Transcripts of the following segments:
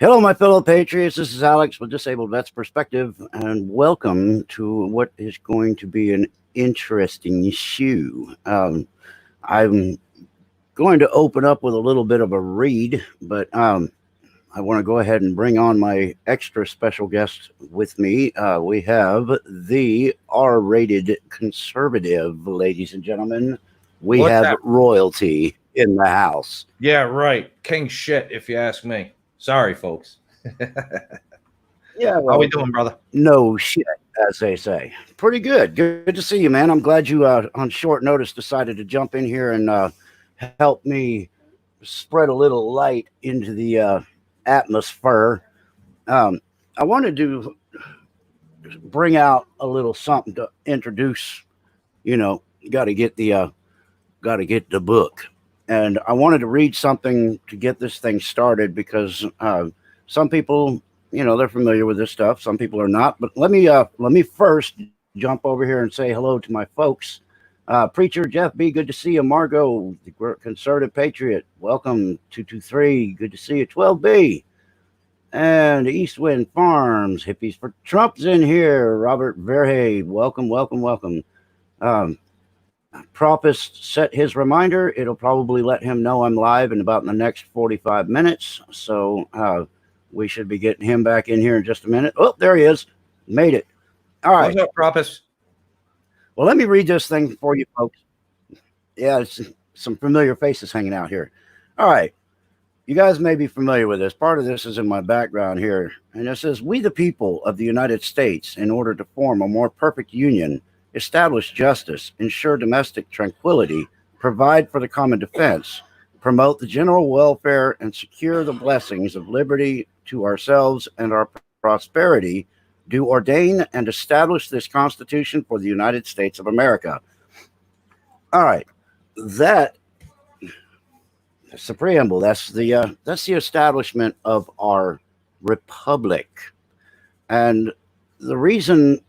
Hello, my fellow patriots. This is Alex with Disabled Vets Perspective, and welcome to what is going to be an interesting show. I'm going to open up with a little bit of a read, but I want to go ahead and bring on my extra special guest with me. We have the R-rated conservative, ladies and gentlemen. We have royalty in the house. Yeah, right. King shit, if you ask me. Sorry, folks. Yeah, well, how we doing, brother? No shit, as they say. Pretty good. Good to see you, man. I'm glad you, on short notice, decided to jump in here and help me spread a little light into the atmosphere. I wanted to bring out a little something to introduce. You know, got to get the book. And I wanted to read something to get this thing started because some people, you know, they're familiar with this stuff. Some people are not. But let me first jump over here and say hello to my folks. Preacher Jeff B, good to see you. Margot, the conservative patriot, welcome. 223, good to see you. 12B, and Eastwind Farms, hippies for Trump's in here. Robert Verhey, welcome. Propist set his reminder. It'll probably let him know I'm live in about the next 45 minutes. So we should be getting him back in here in just a minute. Oh, there he is. Made it. All right. What's up, Propist? Well, let me read this thing for you, folks. Yeah, it's some familiar faces hanging out here. All right. You guys may be familiar with this. Part of this is in my background here. And it says, we the people of the United States, in order to form a more perfect union, establish justice, ensure domestic tranquility, provide for the common defense, promote the general welfare, and secure the blessings of liberty to ourselves and our prosperity, do ordain and establish this Constitution for the United States of America. All right, that's the preamble. That's the establishment of our republic, and the reason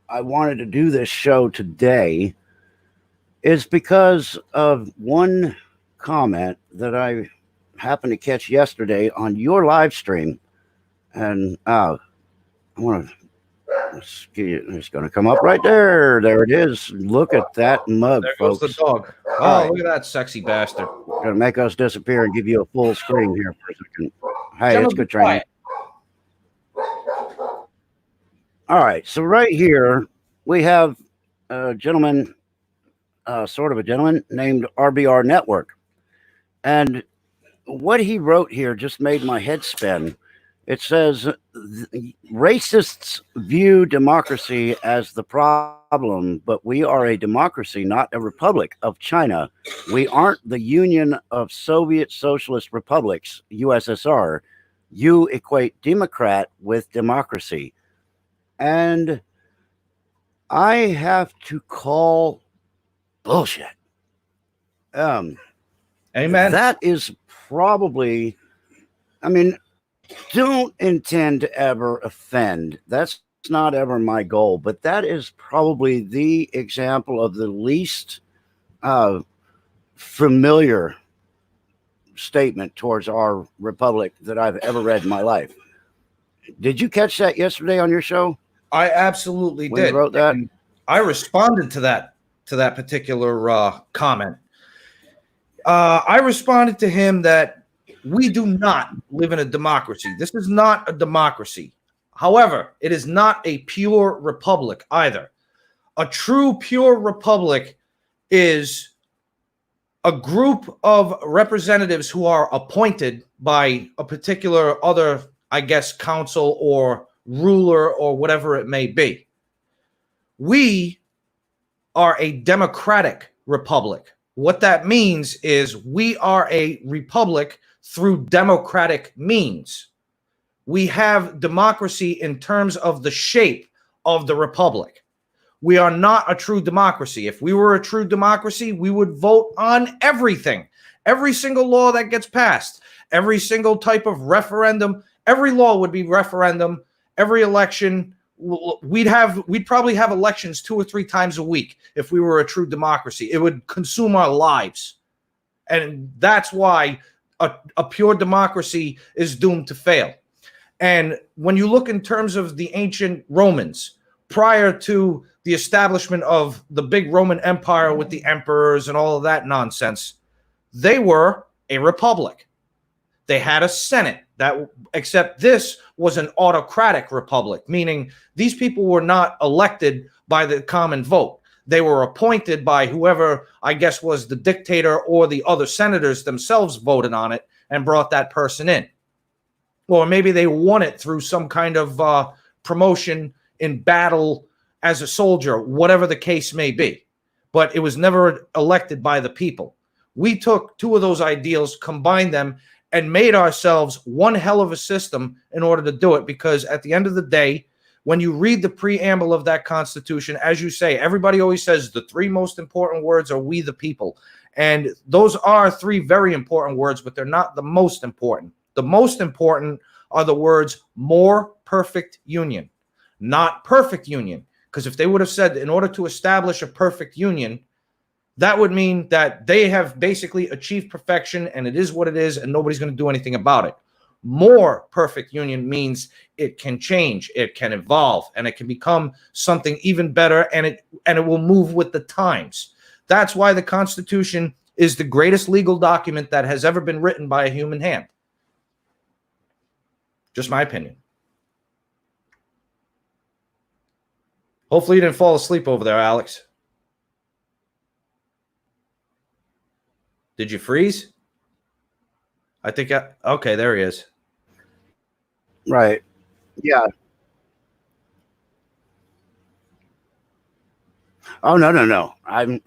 I wanted to do this show today is because of one comment that I happened to catch yesterday on your live stream. And I want to, it's going to come up right there. There it is. Look at that mug, there folks. Goes the dog. Oh, right. Look at that sexy bastard. Going to make us disappear and give you a full screen here for a second. Hey, it's good training. All right, so right here we have a gentleman, sort of a gentleman named RBR Network. And what he wrote here just made my head spin. It says, racists view democracy as the problem, but we are a democracy, not a republic of China. We aren't the Union of Soviet Socialist Republics, USSR. You equate Democrat with democracy. And I have to call bullshit. Amen. That is probably, I mean, don't intend to ever offend. That's not ever my goal, but that is probably the example of the least familiar statement towards our republic that I've ever read in my life. Did you catch that yesterday on your show? I absolutely did. Wrote that? And I responded to that particular comment. I responded to him that we do not live in a democracy. This is not a democracy. However, it is not a pure republic either. A true pure republic is a group of representatives who are appointed by a particular other, I guess, council or ruler or whatever it may be. We are a democratic republic. What that means is we are a republic through democratic means. We have democracy in terms of the shape of the republic. We are not a true democracy. If we were a true democracy, we would vote on everything. Every single law that gets passed, every single type of referendum, every law would be referendum. Every election, we'd probably have elections 2 or 3 times a week if we were a true democracy. It would consume our lives. And that's why a pure democracy is doomed to fail. And when you look in terms of the ancient Romans, prior to the establishment of the big Roman Empire with the emperors and all of that nonsense, they were a republic. They had a Senate, except this was an autocratic republic, meaning these people were not elected by the common vote. They were appointed by whoever, I guess, was the dictator, or the other senators themselves voted on it and brought that person in. Or maybe they won it through some kind of promotion in battle as a soldier, whatever the case may be. But it was never elected by the people. We took two of those ideals, combined them, and made ourselves one hell of a system in order to do it. Because at the end of the day, when you read the preamble of that Constitution, as you say, everybody always says the three most important words are "we the people." And those are three very important words, but they're not the most important. The most important are the words "more perfect union," not "perfect union." Because if they would have said, in order to establish a perfect union, that would mean that they have basically achieved perfection and it is what it is and nobody's going to do anything about it. More perfect union means it can change, it can evolve, and it can become something even better, and it will move with the times. That's why the Constitution is the greatest legal document that has ever been written by a human hand. Just my opinion. Hopefully you didn't fall asleep over there, Alex. Did you freeze? I think okay, there he is. Right. Yeah. Oh, no. I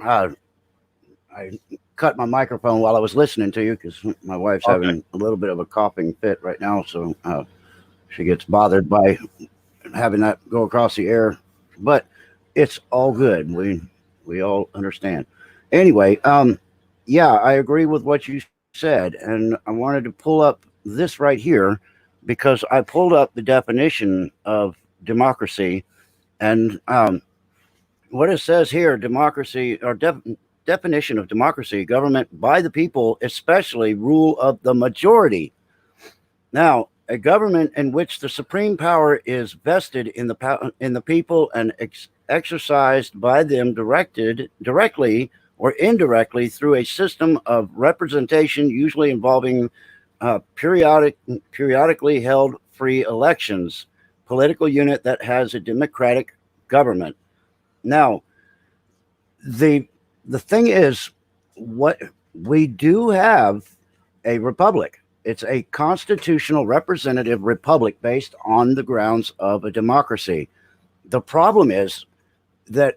cut my microphone while I was listening to you because my wife's having a little bit of a coughing fit right now. So she gets bothered by having that go across the air, but it's all good. We all understand. Anyway, yeah, I agree with what you said. And I wanted to pull up this right here because I pulled up the definition of democracy, and what it says here, democracy, or definition of democracy: government by the people, especially rule of the majority. Now, a government in which the supreme power is vested in the people and exercised by them directly or indirectly through a system of representation, usually involving periodically held free elections, political unit that has a democratic government. Now, the thing is, what we do have a republic. It's a constitutional representative republic based on the grounds of a democracy. The problem is that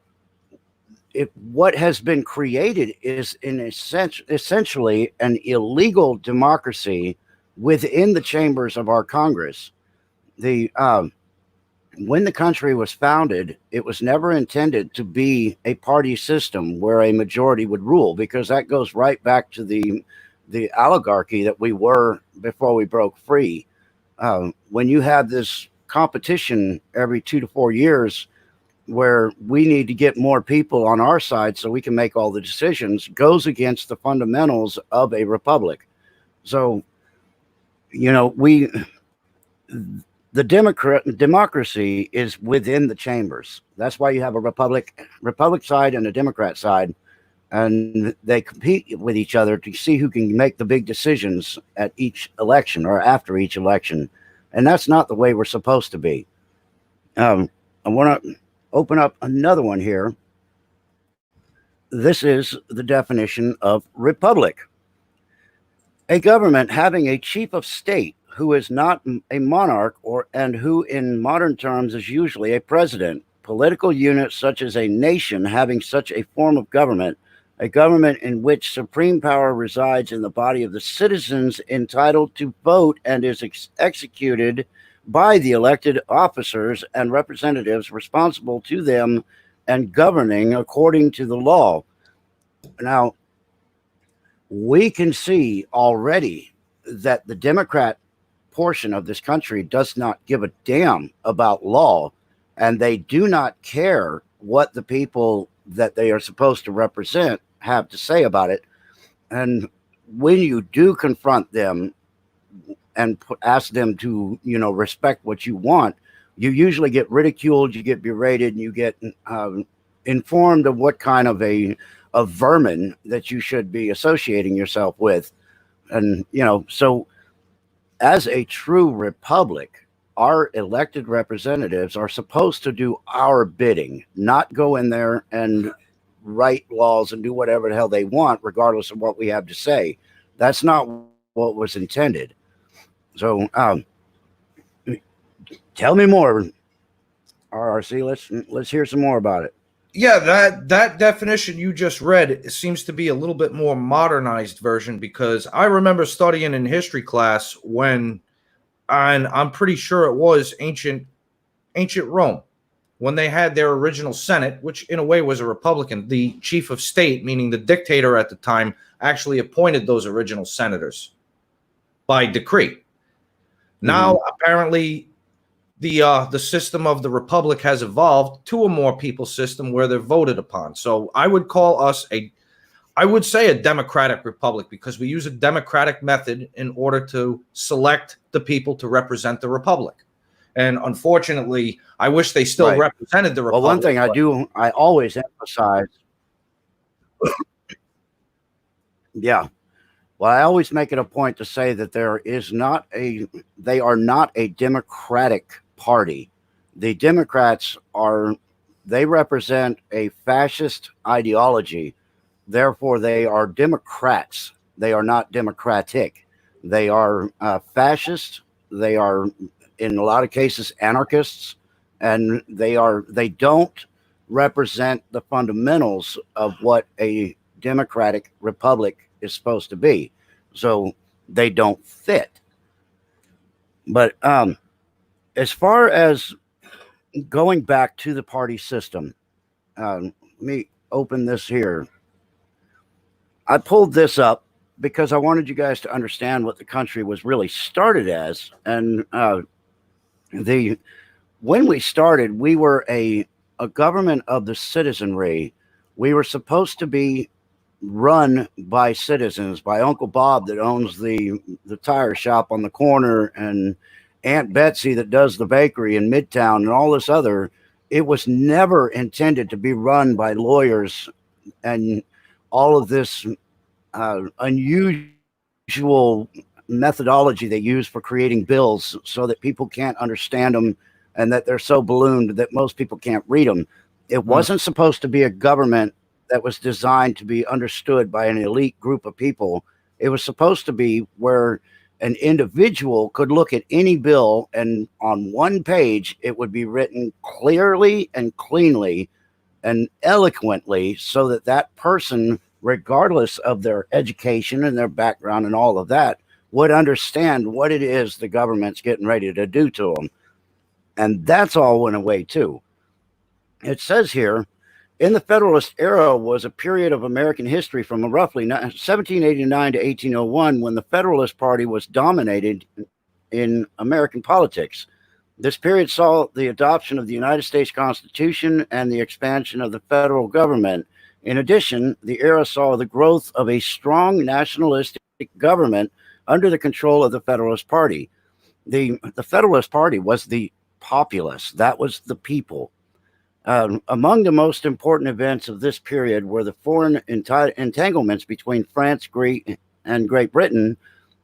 what has been created is essentially an illegal democracy within the chambers of our Congress. When the country was founded, it was never intended to be a party system where a majority would rule, because that goes right back to the oligarchy that we were before we broke free. When you have this competition every 2 to 4 years, where we need to get more people on our side so we can make all the decisions, goes against the fundamentals of a republic. So, the democracy is within the chambers. That's why you have a republic side and a Democrat side, and they compete with each other to see who can make the big decisions at each election or after each election. And that's not the way we're supposed to be. I want to open up another one here. This is the definition of republic: a government having a chief of state who is not a monarch, and who in modern terms is usually a president. Political unit such as a nation having such a form of government, a government in which supreme power resides in the body of the citizens, entitled to vote, and is executed by the elected officers and representatives responsible to them and governing according to the law. Now, we can see already that the Democrat portion of this country does not give a damn about law, and they do not care what the people that they are supposed to represent have to say about it. And when you do confront them and ask them to, respect what you want, you usually get ridiculed, you get berated, and you get informed of what kind of a vermin that you should be associating yourself with. And, so as a true republic, our elected representatives are supposed to do our bidding, not go in there and write laws and do whatever the hell they want, regardless of what we have to say. That's not what was intended. So, tell me more, RRC. Let's hear some more about it. Yeah, that definition you just read seems to be a little bit more modernized version, because I remember studying in history class when, and I'm pretty sure it was ancient Rome, when they had their original Senate, which in a way was a republican. The chief of state, meaning the dictator at the time, actually appointed those original senators by decree. Now, apparently, the system of the republic has evolved to a more people system where they're voted upon. So I would call us I would say a democratic republic, because we use a democratic method in order to select the people to represent the republic. And unfortunately, I wish they still represented the republic. Well, one thing I always emphasize. Yeah. Well, I always make it a point to say that they are not a democratic party. The Democrats they represent a fascist ideology. Therefore, they are Democrats. They are not democratic. They are fascist. They are, in a lot of cases, anarchists, and they don't represent the fundamentals of what a democratic republic is supposed to be. So they don't fit. But as far as going back to the party system, let me open this here. I pulled this up because I wanted you guys to understand what the country was really started as. And when we started, we were a government of the citizenry. We were supposed to be run by citizens, by Uncle Bob that owns the tire shop on the corner, and Aunt Betsy that does the bakery in Midtown, and all this other. It was never intended to be run by lawyers and all of this unusual methodology they use for creating bills so that people can't understand them, and that they're so ballooned that most people can't read them. It wasn't supposed to be a government that was designed to be understood by an elite group of people. It was supposed to be where an individual could look at any bill, and on one page, it would be written clearly and cleanly and eloquently, so that that person, regardless of their education and their background and all of that, would understand what it is the government's getting ready to do to them. And that's all went away too. It says here, in the Federalist Era was a period of American history from roughly 1789 to 1801, when the Federalist Party was dominated in American politics. This period saw the adoption of the United States Constitution and the expansion of the federal government. In addition, the era saw the growth of a strong nationalistic government under the control of the Federalist Party. The Federalist Party was the populace. That was the people. Among the most important events of this period were the foreign entanglements between France, Great Britain,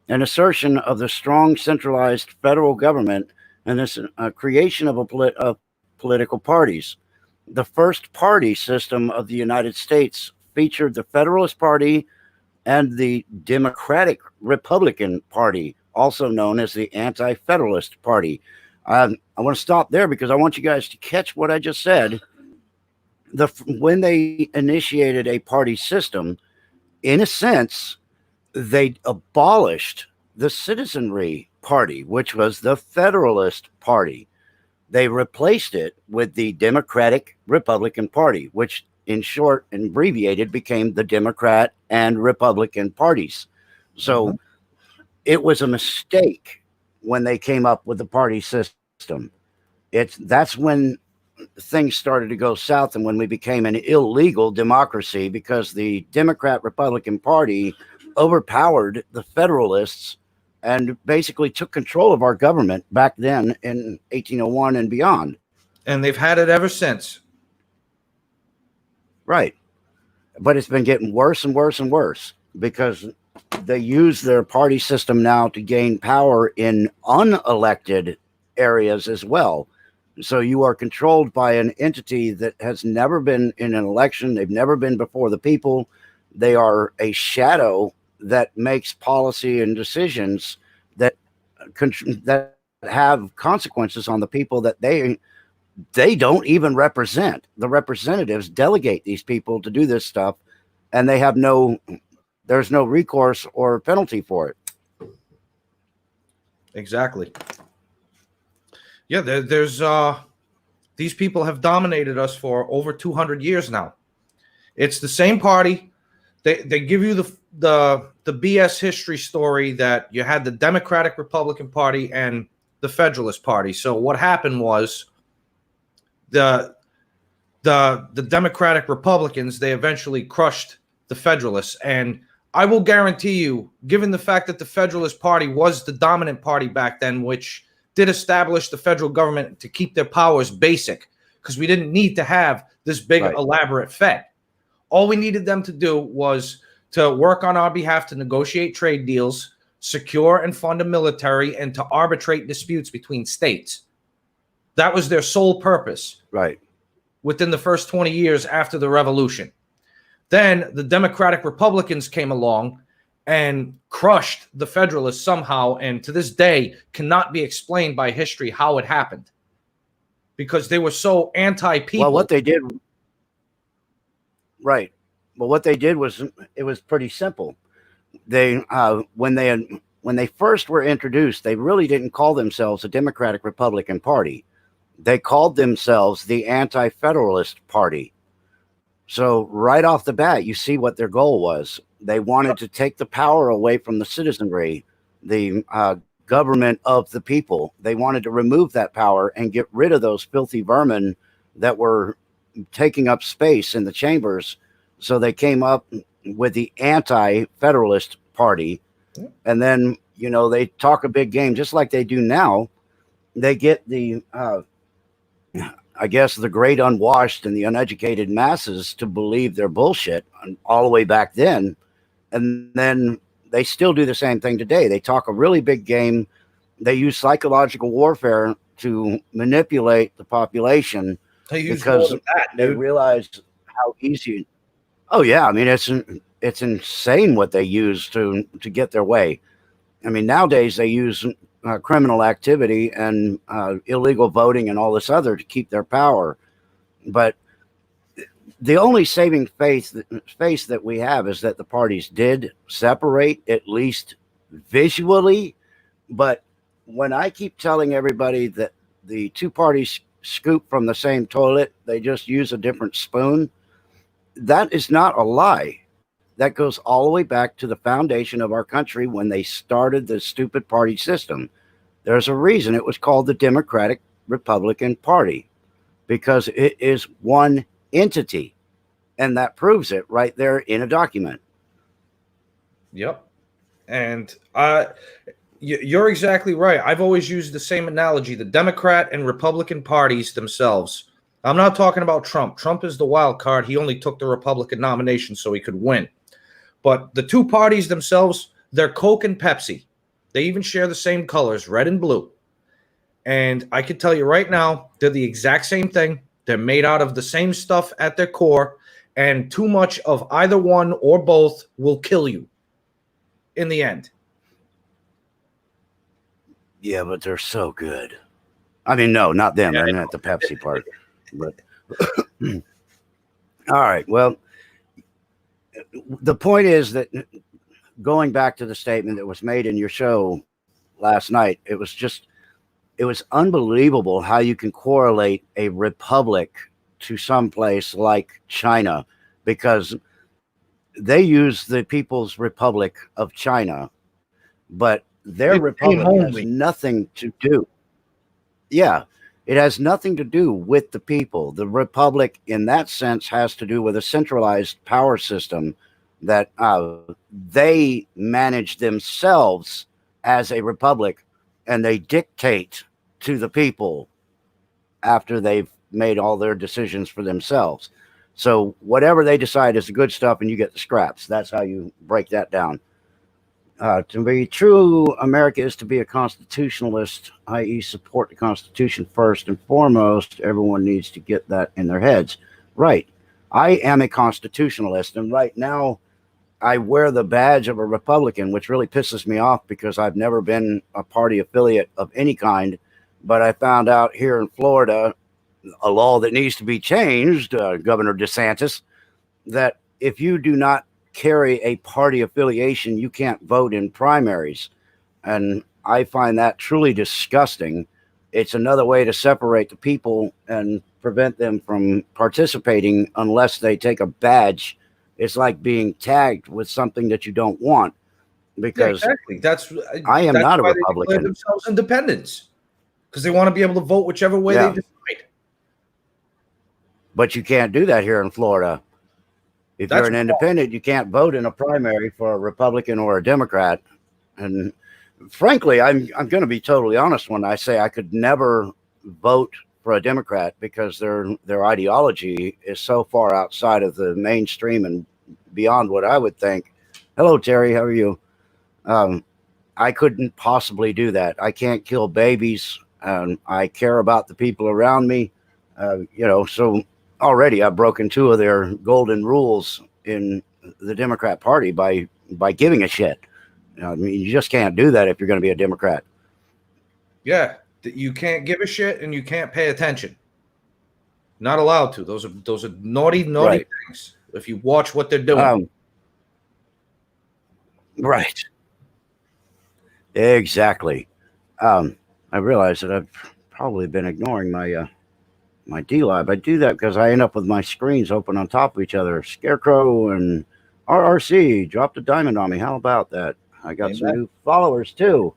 an assertion of the strong centralized federal government, and this creation of political parties. The first party system of the United States featured the Federalist Party and the Democratic Republican Party, also known as the Anti-Federalist Party. I want to stop there because I want you guys to catch what I just said. When they initiated a party system, in a sense, they abolished the Citizenry Party, which was the Federalist Party. They replaced it with the Democratic Republican Party, which in short and abbreviated became the Democrat and Republican parties. So it was a mistake when they came up with the party system. That's when things started to go south, and when we became an illegal democracy, because the Democrat Republican Party overpowered the Federalists and basically took control of our government back then in 1801 and beyond. And they've had it ever since. Right. But it's been getting worse and worse and worse because they use their party system now to gain power in unelected areas as well. So you are controlled by an entity that has never been in an election. They've never been before the people. They are a shadow that makes policy and decisions that have consequences on the people that they don't even represent. The representatives delegate these people to do this stuff, and they have there's no recourse or penalty for it. Exactly. Yeah, there's these people have dominated us for over 200 years now. It's the same party. They give you the BS history story that you had the Democratic Republican Party and the Federalist Party. So what happened was the Democratic Republicans, they eventually crushed the Federalists. And I will guarantee you, given the fact that the Federalist Party was the dominant party back then, which did establish the federal government to keep their powers basic, because we didn't need to have this big elaborate Fed. All we needed them to do was to work on our behalf to negotiate trade deals, secure and fund a military, and to arbitrate disputes between states. That was their sole purpose. Right. Within the first 20 years after the revolution. Then the Democratic Republicans came along and crushed the Federalists somehow, and to this day cannot be explained by history how it happened, because they were so anti-people. Well, what they did, right? Well, what they did was it was pretty simple. They when they first were introduced, they really didn't call themselves the Democratic Republican Party. They called themselves the Anti-Federalist Party. So right off the bat, you see what their goal was. They wanted to take the power away from the citizenry, the government of the people. They wanted to remove that power and get rid of those filthy vermin that were taking up space in the chambers. So they came up with the Anti-Federalist Party. And then, they talk a big game just like they do now. They get the I guess the great unwashed and the uneducated masses to believe their bullshit all the way back then. And then they still do the same thing today. They talk a really big game. They use psychological warfare to manipulate the population because they realize how easy. Oh yeah. I mean, it's insane what they use to get their way. I mean, nowadays they use criminal activity and illegal voting and all this other to keep their power. But the only saving face that we have is that the parties did separate, at least visually. But when I keep telling everybody that the two parties scoop from the same toilet, they just use a different spoon, that is not a lie. That goes all the way back to the foundation of our country when they started the stupid party system. There's a reason it was called the Democratic Republican Party, because it is one entity, and that proves it right there in a document. Yep. And you're exactly right. I've always used the same analogy, the Democrat and Republican parties themselves. I'm not talking about Trump. Trump is the wild card. He only took the Republican nomination so he could win. But the two parties themselves, they're Coke and Pepsi. They even share the same colors, red and blue. And I can tell you right now, they're the exact same thing. They're made out of the same stuff at their core. And too much of either one or both will kill you in the end. Yeah, but they're so good. I mean, no, not them. Yeah, they're not the Pepsi part. But all right. Well, the point is that going back to the statement that was made in your show last night, it was unbelievable how you can correlate a republic to some place like China, because they use the People's Republic of China, but their republic has nothing to do. Yeah, it has nothing to do with the people. The republic, in that sense, has to do with a centralized power system that they manage themselves as a republic, and they dictate to the people after they've made all their decisions for themselves. So whatever they decide is the good stuff, and you get the scraps. That's how you break that down. To be true, America is to be a constitutionalist, i.e. support the Constitution first and foremost. Everyone needs to get that in their heads. Right. I am a constitutionalist, and right now I wear the badge of a Republican, which really pisses me off because I've never been a party affiliate of any kind. But I found out here in Florida, a law that needs to be changed, Governor DeSantis, that if you do not carry a party affiliation, you can't vote in primaries. And I find that truly disgusting. It's another way to separate the people and prevent them from participating unless they take a badge. It's like being tagged with something that you don't want, because exactly. I am not a why Republican. They declare themselves independents because they want to be able to vote whichever way they decide. But you can't do that here in Florida. If you're an independent, you can't vote in a primary for a Republican or a Democrat. And frankly, I'm going to be totally honest when I say I could never vote for a Democrat because their ideology is so far outside of the mainstream and beyond what I would think. Hello, Terry. How are you? I couldn't possibly do that. I can't kill babies. I care about the people around me. So already I've broken 2 of their golden rules in the Democrat Party by giving a shit. I mean, you just can't do that if you're going to be a Democrat. Yeah, you can't give a shit and you can't pay attention. Not allowed to. Those are naughty things. If you watch what they're doing. Right. Exactly. I realize that I've probably been ignoring my my D-Live. I do that because I end up with my screens open on top of each other. Scarecrow and RRC dropped a diamond on me. How about that? I got some new followers too.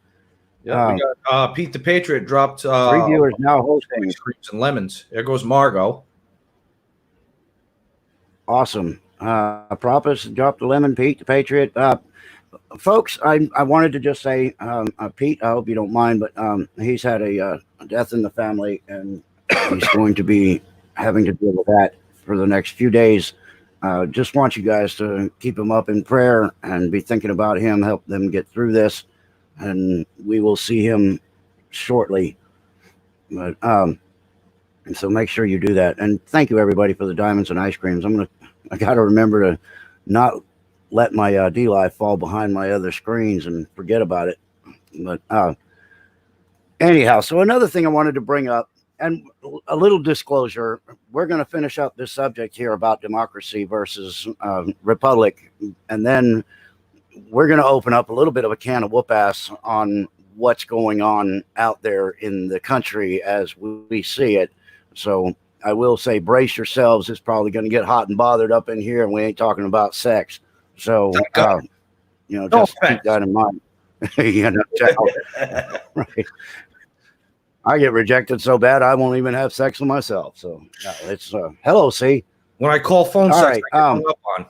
Yeah, we got Pete the Patriot dropped 3 viewers now hosting. Screens and lemons. There goes Margot. Awesome. Propus dropped a lemon. Pete the Patriot. Folks, I wanted to just say, Pete, I hope you don't mind, but he's had a death in the family, and he's going to be having to deal with that for the next few days. Just want you guys to keep him up in prayer and be thinking about him, help them get through this, and we will see him shortly. But so make sure you do that. And thank you everybody for the diamonds and ice creams. I got to remember to not let my D-Live fall behind my other screens and forget about it. But anyhow, so another thing I wanted to bring up, and a little disclosure, we're going to finish up this subject here about democracy versus republic, and then we're going to open up a little bit of a can of whoop ass on what's going on out there in the country as we see it. So I will say, brace yourselves. It's probably going to get hot and bothered up in here, and we ain't talking about sex. So, just keep that in mind. Right. I get rejected so bad I won't even have sex with myself. So it's hello, see. When I call phone sex, right, I get hung up on.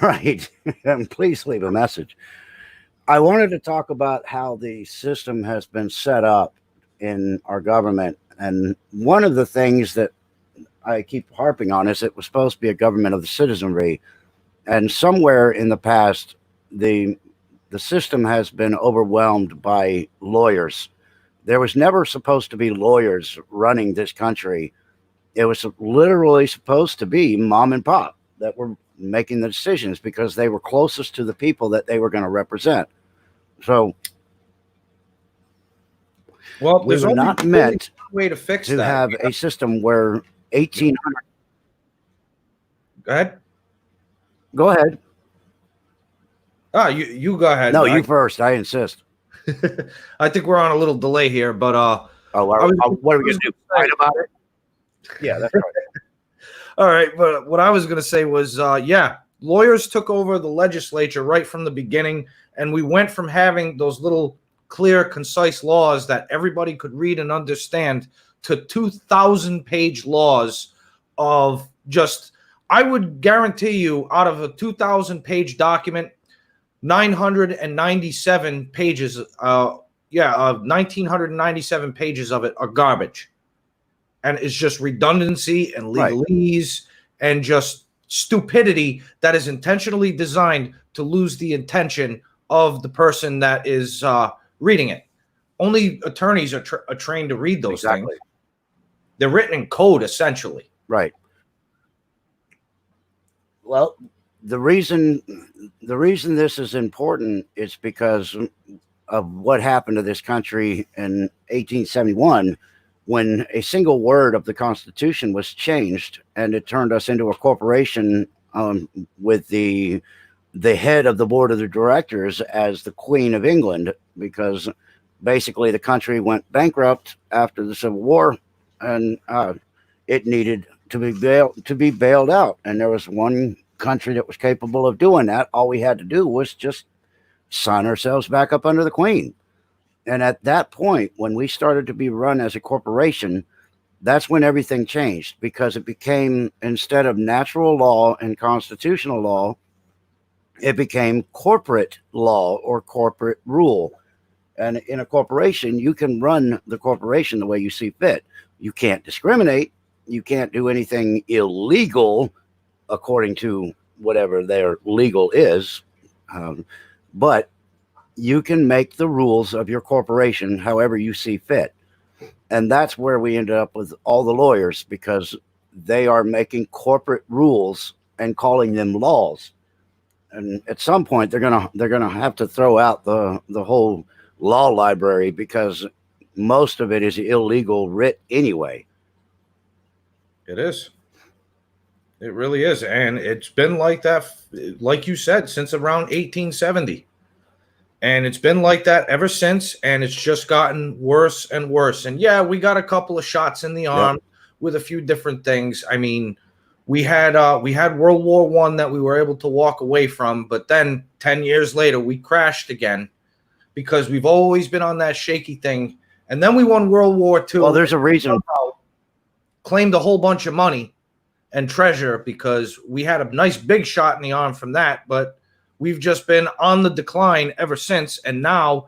Right. And please leave a message. I wanted to talk about how the system has been set up in our government. And one of the things that I keep harping on is it was supposed to be a government of the citizenry. And somewhere in the past, the system has been overwhelmed by lawyers. There was never supposed to be lawyers running this country. It was literally supposed to be mom and pop that were making the decisions because they were closest to the people that they were going to represent. So, well, we were not meant way to fix to that. have a system where 1,800. Go ahead. Go ahead. You go ahead. No, you first. I insist. I think we're on a little delay here, but what are we going to do? Fight about it? Yeah, that's right. All right, but what I was going to say was, lawyers took over the legislature right from the beginning, and we went from having those little clear, concise laws that everybody could read and understand to 2,000-page laws of just, I would guarantee you, out of a 2,000-page document, 997 pages. 1997 pages of it are garbage, and it's just redundancy and legalese and just stupidity that is intentionally designed to lose the intention of the person that is reading it. Only attorneys are trained to read those things. They're written in code, essentially. Right. Well, the reason this is important is because of what happened to this country in 1871, when a single word of the Constitution was changed, and it turned us into a corporation with the head of the board of the directors as the Queen of England, because basically the country went bankrupt after the Civil War, and it needed to be bailed out. And there was one country that was capable of doing that. All we had to do was just sign ourselves back up under the Queen. And at that point, when we started to be run as a corporation, that's when everything changed, because it became, instead of natural law and constitutional law, it became corporate law or corporate rule. And in a corporation, you can run the corporation the way you see fit. You can't discriminate. You can't do anything illegal according to whatever their legal is. But you can make the rules of your corporation however you see fit. And that's where we ended up with all the lawyers, because they are making corporate rules and calling them laws. And at some point they're gonna have to throw out the whole law library, because most of it is illegal writ anyway. It is. It really is. And it's been like that, like you said, since around 1870. And it's been like that ever since, and it's just gotten worse and worse. And yeah, we got a couple of shots in the arm with a few different things. I mean, we had World War I that we were able to walk away from, but then 10 years later we crashed again, because we've always been on that shaky thing. And then we won World War II. Well, there's a reason. Claimed a whole bunch of money and treasure, because we had a nice big shot in the arm from that, but we've just been on the decline ever since. And now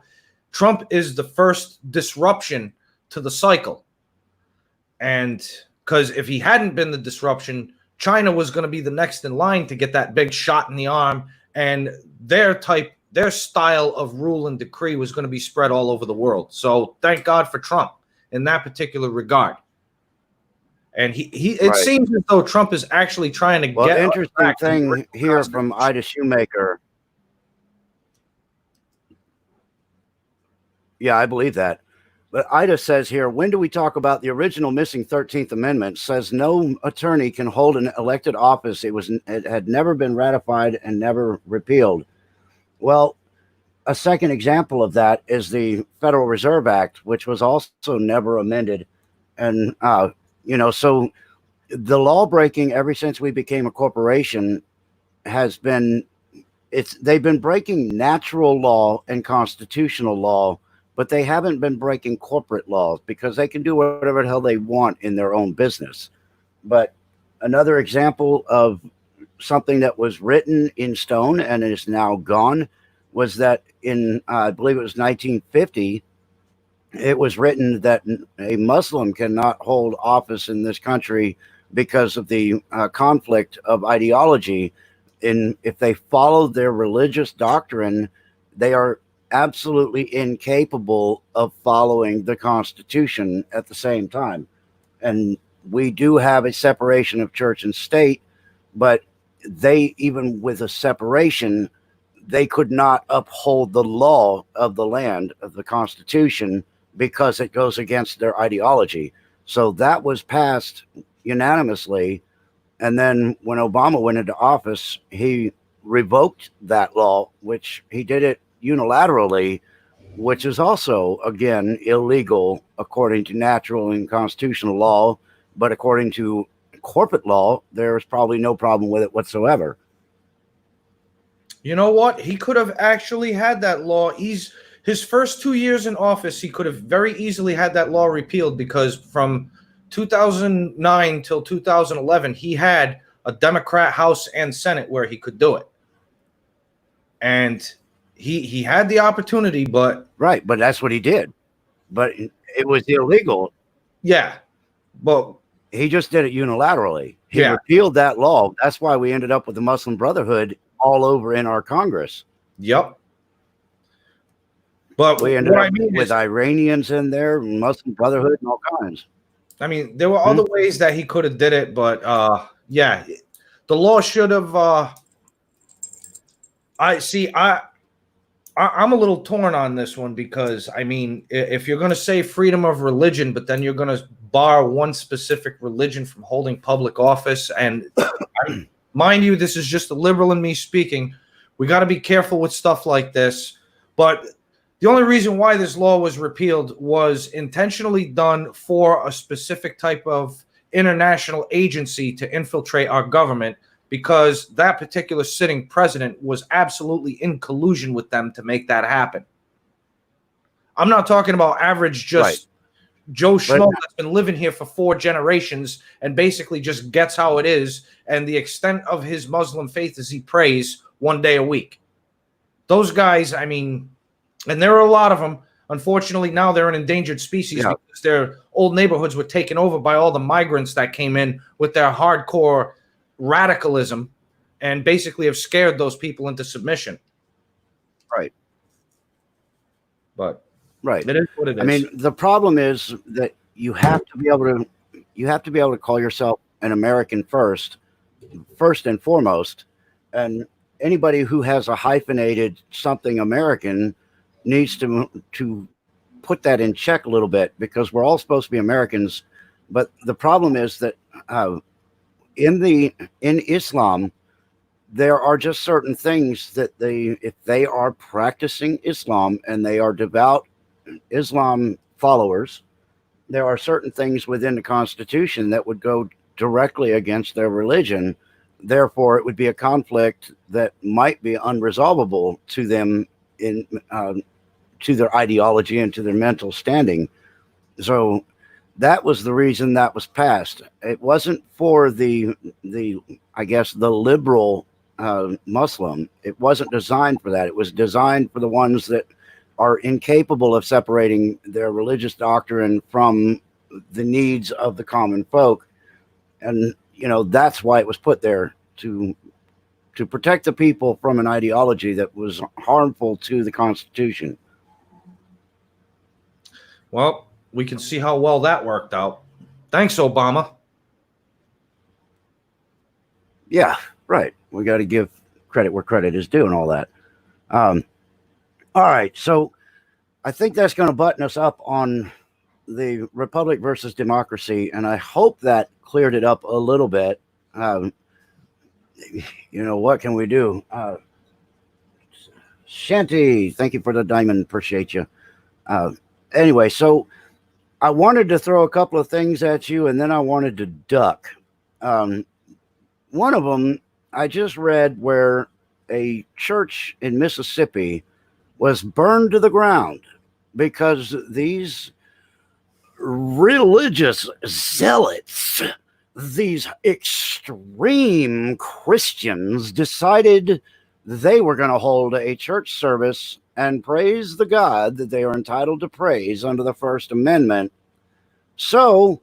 Trump is the first disruption to the cycle. And because if he hadn't been the disruption, China was going to be the next in line to get that big shot in the arm, and their style of rule and decree was going to be spread all over the world. So thank God for Trump in that particular regard. And it seems as though Trump is actually trying to get. Interesting thing here from Ida Shoemaker. Yeah, I believe that. But Ida says here, when do we talk about the original missing 13th Amendment? Says no attorney can hold an elected office. It had never been ratified and never repealed. Well, a second example of that is the Federal Reserve Act, which was also never amended. And so the law breaking ever since we became a corporation has been, they've been breaking natural law and constitutional law, but they haven't been breaking corporate laws, because they can do whatever the hell they want in their own business. But another example of something that was written in stone and is now gone was that in, I believe it was 1950, it was written that a Muslim cannot hold office in this country because of the conflict of ideology. If they follow their religious doctrine, they are absolutely incapable of following the Constitution at the same time. And we do have a separation of church and state, but even with a separation, they could not uphold the law of the land, of the Constitution, because it goes against their ideology. So that was passed unanimously. And then when Obama went into office, he revoked that law, which he did it unilaterally, which is also, again, illegal according to natural and constitutional law. But according to corporate law, there's probably no problem with it whatsoever. You know what? He could have actually had that law. His first 2 years in office, he could have very easily had that law repealed, because from 2009 till 2011, he had a Democrat House and Senate where he could do it. And he had the opportunity, but right, but that's what he did. But it was illegal. yeah, but He just did it unilaterally. He yeah, repealed that law. That's why we ended up with the Muslim Brotherhood all over in our Congress. yep. But We ended what up I mean with is, Iranians in there, Muslim Brotherhood, and all kinds. I mean, there were other ways that he could have did it, but yeah, the law should have. I see. I'm a little torn on this one because I mean, if you're going to say freedom of religion, but then you're going to bar one specific religion from holding public office, and mind you, this is just the liberal in me speaking. We got to be careful with stuff like this. But the only reason why this law was repealed was intentionally done for a specific type of international agency to infiltrate our government, because that particular sitting president was absolutely in collusion with them to make that happen. I'm not talking about average just Joe Schmo that's been living here for 4 generations and basically just gets how it is, and the extent of his Muslim faith is he prays 1 day a week. Those guys, I mean, and there are a lot of them. Unfortunately, now they're an endangered species because their old neighborhoods were taken over by all the migrants that came in with their hardcore radicalism and basically have scared those people into submission. Right. But right. It is what it is. I mean, the problem is that you have to be able to call yourself an American first and foremost. And anybody who has a hyphenated something American needs to put that in check a little bit, because we're all supposed to be Americans. But the problem is that in Islam, there are just certain things that if they are practicing Islam and they are devout Islam followers, there are certain things within the Constitution that would go directly against their religion. Therefore, it would be a conflict that might be unresolvable to them to their ideology and to their mental standing. So that was the reason that was passed. It wasn't for the I guess the liberal Muslim. It wasn't designed for that. It was designed for the ones that are incapable of separating their religious doctrine from the needs of the common folk. And that's why it was put there, to protect the people from an ideology that was harmful to the Constitution. Well, we can see how well that worked out. Thanks, Obama. Yeah, right. We got to give credit where credit is due and all that. All right. So I think that's going to button us up on the republic versus democracy. And I hope that cleared it up a little bit. What can we do? Shanty, thank you for the diamond. Appreciate you. Anyway, so I wanted to throw a couple of things at you, and then I wanted to duck. One of them, I just read where a church in Mississippi was burned to the ground because these religious zealots, these extreme Christians, decided they were going to hold a church service and praise the God that they are entitled to praise under the First Amendment. So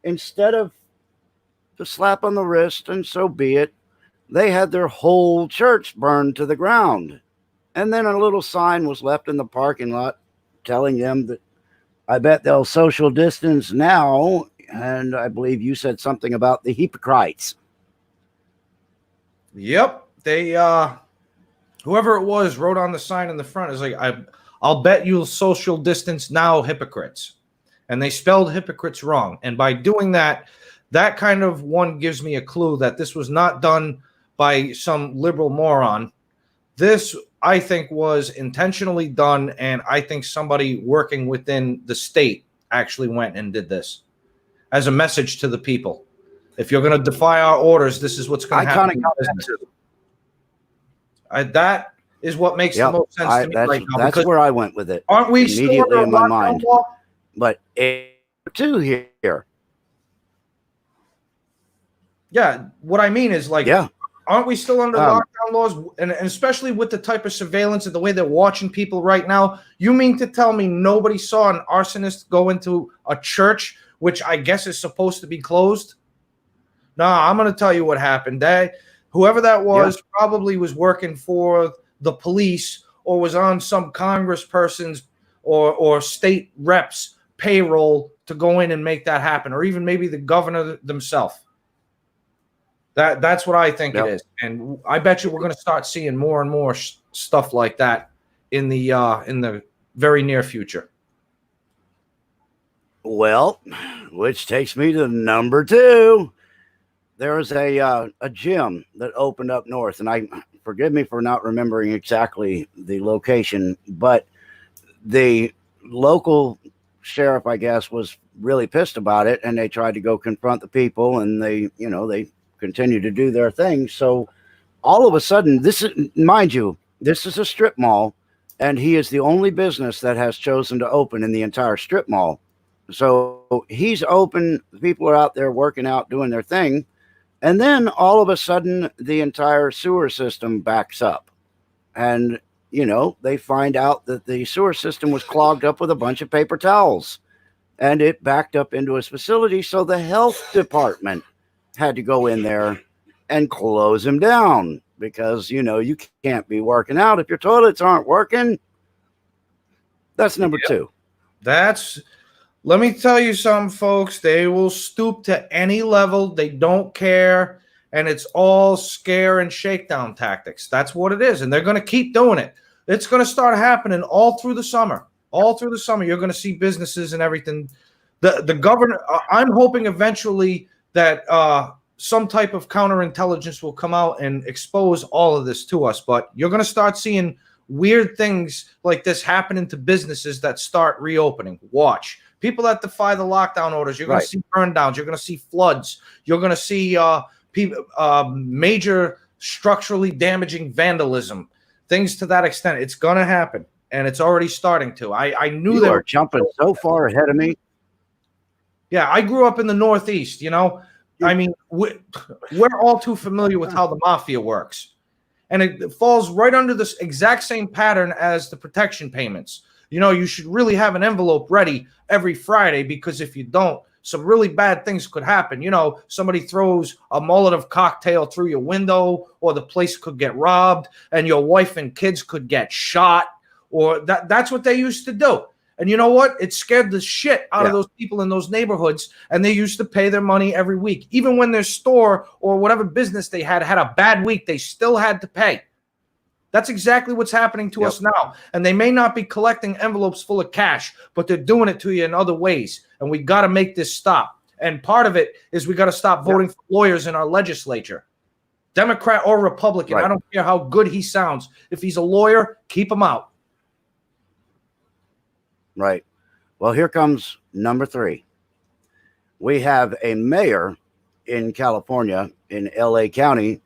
instead of the slap on the wrist and so be it, they had their whole church burned to the ground. And then a little sign was left in the parking lot telling them that I bet they'll social distance now. And I believe you said something about the hypocrites. Yep. They whoever it was wrote on the sign in the front is like, I'll bet you'll social distance now, hypocrites. And they spelled hypocrites wrong. And by doing that, that kind of one gives me a clue that this was not done by some liberal moron. This, I think, was intentionally done, and I think somebody working within the state actually went and did this as a message to the people. If you're going to defy our orders, this is what's going to happen. That is what makes the most sense to me right now. That's where I went with it. Aren't we immediately in my mind? But two here. Yeah, what I mean is like, Aren't we still under lockdown laws? And especially with the type of surveillance and the way they're watching people right now, you mean to tell me nobody saw an arsonist go into a church, which I guess is supposed to be closed? No, I'm going to tell you what happened. Whoever that was probably was working for the police or was on some congressperson's or state reps payroll to go in and make that happen, or even maybe the governor themselves. That's what I think it is, and I bet you we're going to start seeing more and more stuff like that in the very near future. Well, which takes me to number 2. There was a gym that opened up north, and I forgive me for not remembering exactly the location, but the local sheriff, I guess, was really pissed about it, and they tried to go confront the people, and they continue to do their thing. So all of a sudden, this is, mind you, this is a strip mall, and he is the only business that has chosen to open in the entire strip mall. So he's open, people are out there working out, doing their thing, and then all of a sudden the entire sewer system backs up, and they find out that the sewer system was clogged up with a bunch of paper towels, and it backed up into his facility. So the health department had to go in there and close him down because, you can't be working out if your toilets aren't working. That's number 2. Let me tell you something, folks. They will stoop to any level. They don't care. And it's all scare and shakedown tactics. That's what it is. And they're going to keep doing it. It's going to start happening all through the summer. All through the summer, you're going to see businesses and everything. The governor, I'm hoping eventually that some type of counterintelligence will come out and expose all of this to us. But you're going to start seeing weird things like this happening to businesses that start reopening. Watch. People that defy the lockdown orders, you're going to see burn downs. You're going to see floods. You're going to see major structurally damaging vandalism, things to that extent. It's going to happen, and it's already starting to. I knew you are jumping so far ahead of me. Yeah, I grew up in the Northeast, I mean, we're all too familiar with how the mafia works. And it falls right under this exact same pattern as the protection payments. You should really have an envelope ready every Friday, because if you don't, some really bad things could happen. Somebody throws a Molotov cocktail through your window, or the place could get robbed, and your wife and kids could get shot, or that's what they used to do. And you know what? It scared the shit out of those people in those neighborhoods, and they used to pay their money every week. Even when their store or whatever business they had a bad week, they still had to pay. That's exactly what's happening to us now. And they may not be collecting envelopes full of cash, but they're doing it to you in other ways. And we got to make this stop. And part of it is we got to stop voting for lawyers in our legislature, Democrat or Republican. I don't care how good he sounds. If he's a lawyer, keep him out. Right. Well, here comes number 3. We have a mayor in California, in LA County,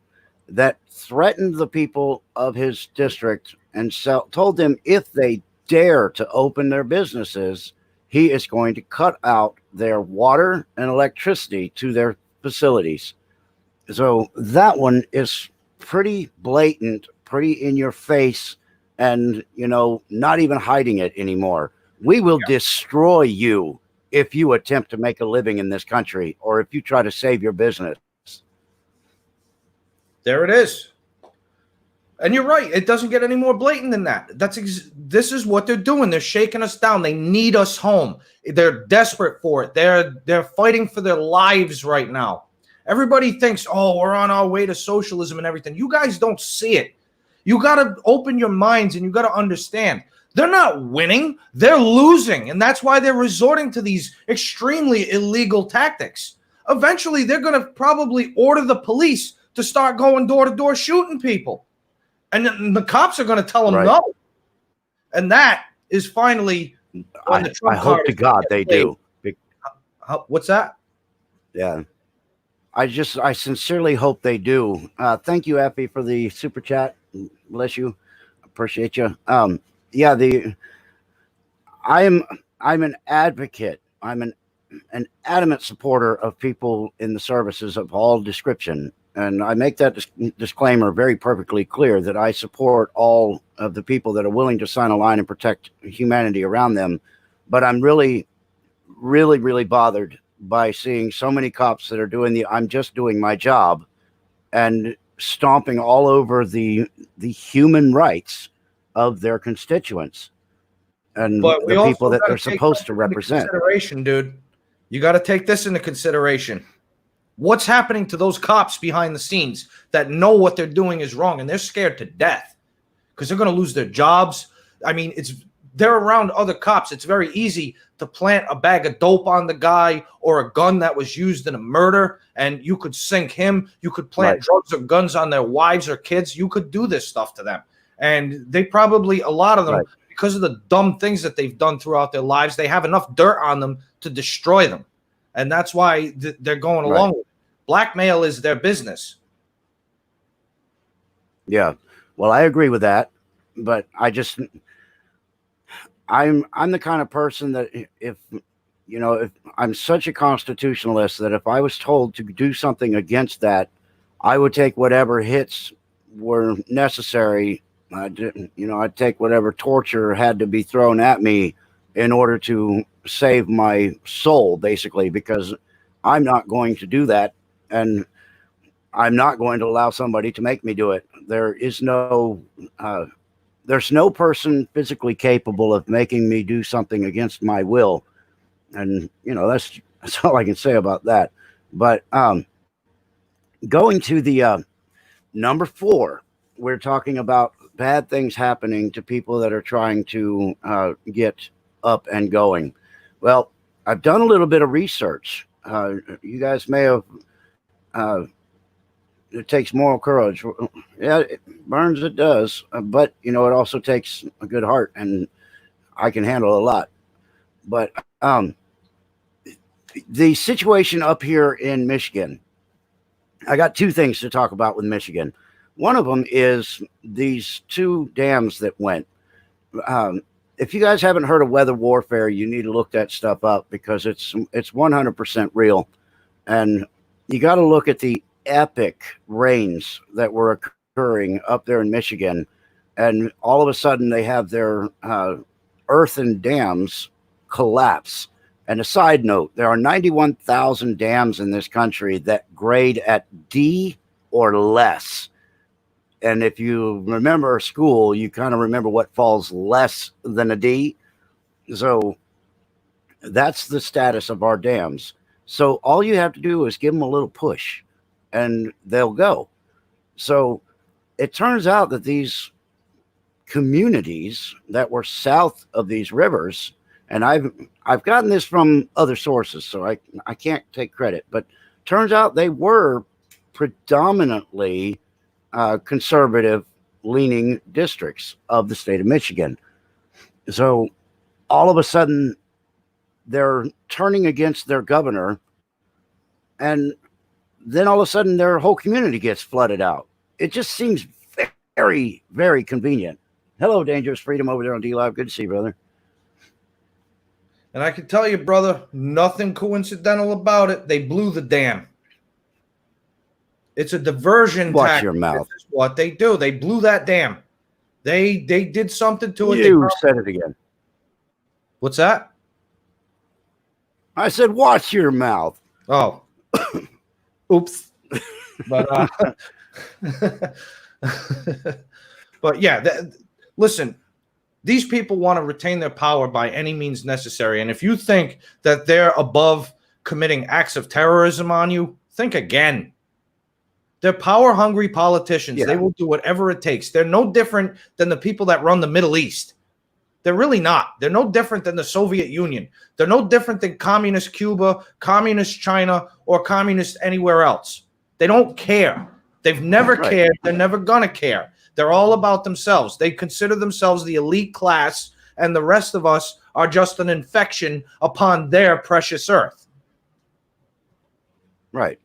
that threatened the people of his district and told them if they dare to open their businesses, he is going to cut out their water and electricity to their facilities. So that one is pretty blatant, pretty in your face, and, not even hiding it anymore. We will destroy you if you attempt to make a living in this country, or if you try to save your business. There it is. And you're right. It doesn't get any more blatant than that. This is what they're doing. They're shaking us down. They need us home. They're desperate for it. They're fighting for their lives right now. Everybody thinks, we're on our way to socialism and everything. You guys don't see it. You got to open your minds, and you got to understand. They're not winning. They're losing. And that's why they're resorting to these extremely illegal tactics. Eventually, they're going to probably order the police to start going door to door shooting people. And then the cops are going to tell them no. And that is finally when the Trump I hope to God they do. What's that? Yeah. I sincerely hope they do. Thank you, Effie, for the super chat. Bless you. Appreciate you. I'm an advocate. I'm an adamant supporter of people in the services of all description. And I make that disclaimer very perfectly clear that I support all of the people that are willing to sign a line and protect humanity around them. But I'm really, really, really bothered by seeing so many cops that are doing I'm just doing my job and stomping all over the human rights of their constituents and But we the also people that gotta they're take supposed to something into represent. consideration, dude. You got to take this into consideration. What's happening to those cops behind the scenes that know what they're doing is wrong and they're scared to death because they're going to lose their jobs? I mean, they're around other cops. It's very easy to plant a bag of dope on the guy or a gun that was used in a murder, and you could sink him. You could plant drugs or guns on their wives or kids. You could do this stuff to them. And they probably, a lot of them, because of the dumb things that they've done throughout their lives, they have enough dirt on them to destroy them. And that's why they're going along with it. Blackmail is their business. Yeah. Well, I agree with that, but I'm the kind of person that if I'm such a constitutionalist that if I was told to do something against that, I would take whatever hits were necessary. I'd take whatever torture had to be thrown at me in order to save my soul, basically, because I'm not going to do that. And I'm not going to allow somebody to make me do it. There's no person physically capable of making me do something against my will. And, that's all I can say about that. But going to the number 4, we're talking about bad things happening to people that are trying to get up and going. Well, I've done a little bit of research. You guys may have it takes moral courage. Yeah, Burns, it does. But, it also takes a good heart, and I can handle a lot. But the situation up here in Michigan, I got 2 things to talk about with Michigan. One of them is these 2 dams that went. If you guys haven't heard of weather warfare, you need to look that stuff up because it's 100% real. And you got to look at the epic rains that were occurring up there in Michigan, and all of a sudden they have their earthen dams collapse. And a side note, there are 91,000 dams in this country that grade at D or less. And if you remember school, you kind of remember what falls less than a D. So that's the status of our dams. So all you have to do is give them a little push and they'll go. So it turns out that these communities that were south of these rivers, and I've gotten this from other sources, so I can't take credit, but turns out they were predominantly conservative leaning districts of the state of Michigan. So all of a sudden they're turning against their governor, and then all of a sudden their whole community gets flooded out. It just seems very, very convenient. Hello, Dangerous Freedom over there on D-Live. Good to see you, brother. And I can tell you, brother, nothing coincidental about it. They blew the dam. It's a diversion Watch tactic. your mouth. This is what they do. They blew that dam. They did something to it. You said it again. What's that? I said, watch your mouth. Oh. Oops. But but yeah, listen, these people want to retain their power by any means necessary. And if you think that they're above committing acts of terrorism on you, think again. They're power-hungry politicians. Yeah. They will do whatever it takes. They're no different than the people that run the Middle East. They're really not. They're no different than the Soviet Union. They're no different than communist Cuba, communist China, or communist anywhere else. They don't care. They've never cared. They're never going to care. They're all about themselves. They consider themselves the elite class, and the rest of us are just an infection upon their precious earth. Right.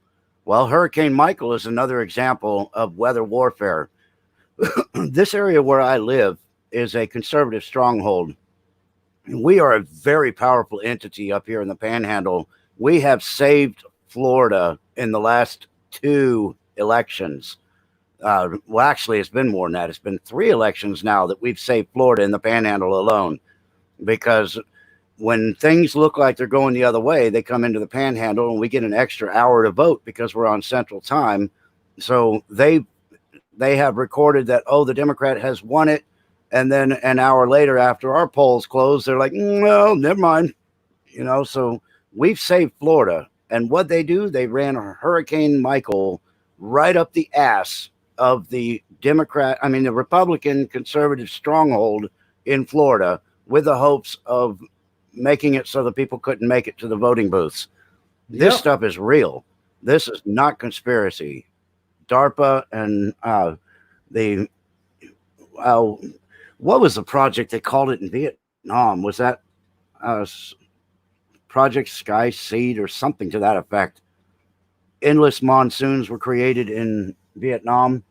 Well, Hurricane Michael is another example of weather warfare. This area where I live is a conservative stronghold. We are a very powerful entity up here in the Panhandle. We have saved Florida in the last 2 elections. Well, actually, it's been more than that. It's been 3 elections now that we've saved Florida in the Panhandle alone, because when things look like they're going the other way, they come into the Panhandle and we get an extra hour to vote because we're on Central Time. So they have recorded that, oh, the Democrat has won it, and then an hour later, after our polls close, they're like, well, never mind. So we've saved Florida. And what they do, they ran Hurricane Michael right up the ass of the the Republican conservative stronghold in Florida, with the hopes of making it so that people couldn't make it to the voting booths. This stuff is real. This is not conspiracy. DARPA and what was the project they called it in Vietnam? Was that Project Sky Seed or something to that effect? Endless monsoons were created in Vietnam.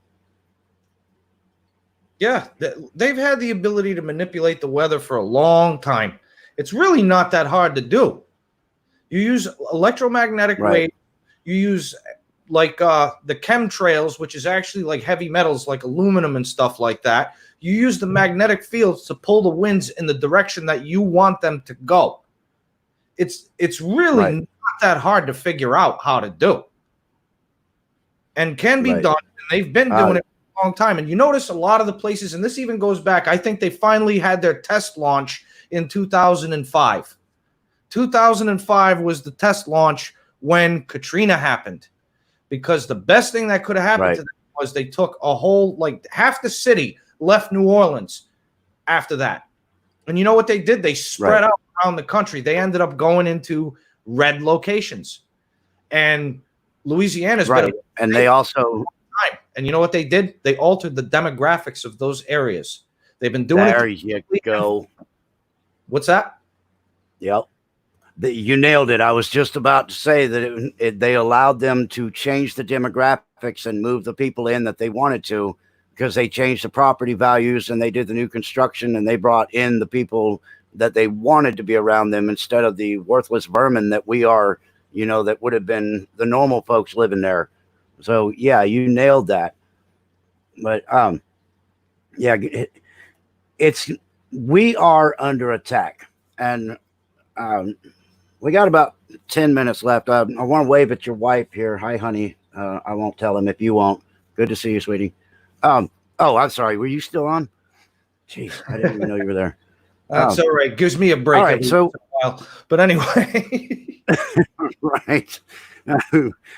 Yeah, they've had the ability to manipulate the weather for a long time. It's really not that hard to do. You use electromagnetic waves. You use like the chemtrails, which is actually like heavy metals like aluminum and stuff like that. You use the magnetic fields to pull the winds in the direction that you want them to go. It's really not that hard to figure out how to do, and can be done. And they've been doing it for a long time. And you notice a lot of the places, and this even goes back, I think they finally had their test launch in 2005. 2005 was the test launch when Katrina happened, because the best thing that could have happened to them was they took a whole, like half the city left New Orleans after that. And you know what they did? They spread out around the country. They ended up going into red locations. And Louisiana's been and they also and you know what they did? They altered the demographics of those areas. They've been doing there you go. What's that? Yep. You nailed it. I was just about to say that they allowed them to change the demographics and move the people in that they wanted to, because they changed the property values and they did the new construction and they brought in the people that they wanted to be around them, instead of the worthless vermin that we are, that would have been the normal folks living there. So yeah, you nailed that. But we are under attack, and we got about 10 minutes left. I want to wave at your wife here. Hi, honey. I won't tell him if you won't. Good to see you, sweetie. Oh, I'm sorry. Were you still on? Jeez, I didn't even know you were there. That's all right. Gives me a break. All right, so, but anyway. Right.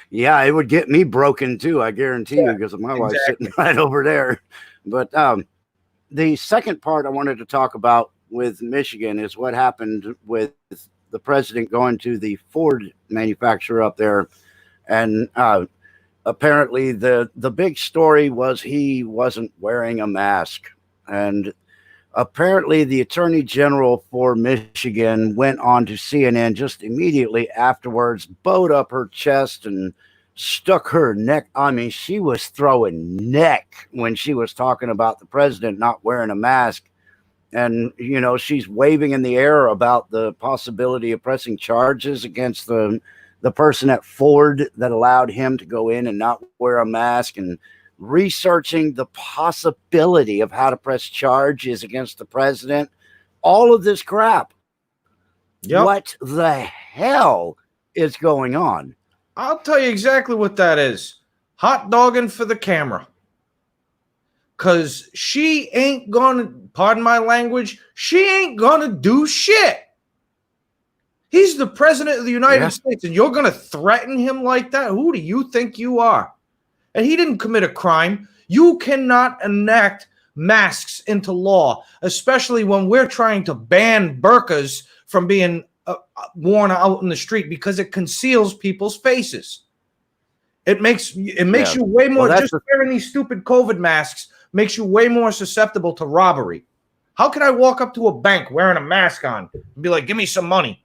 Yeah, it would get me broken too, I guarantee you, because my wife's sitting right over there. But the second part I wanted to talk about with Michigan is what happened with the president going to the Ford manufacturer up there. And apparently the big story was he wasn't wearing a mask. And apparently the attorney general for Michigan went on to CNN just immediately afterwards, bowed up her chest and stuck her neck. I mean, she was throwing neck when she was talking about the president not wearing a mask. And, she's waving in the air about the possibility of pressing charges against the person at Ford that allowed him to go in and not wear a mask, and researching the possibility of how to press charges against the president. All of this crap. What the hell is going on? I'll tell you exactly what that is. Hot dogging for the camera. Because she ain't gonna, pardon my language, she ain't gonna do shit. He's the president of the United States, and you're gonna threaten him like that? Who do you think you are? And he didn't commit a crime. You cannot enact masks into law, especially when we're trying to ban burqas from being worn out in the street, because it conceals people's faces. It makes you way more, just wearing these stupid COVID masks makes you way more susceptible to robbery. How can I walk up to a bank wearing a mask on and be like, give me some money?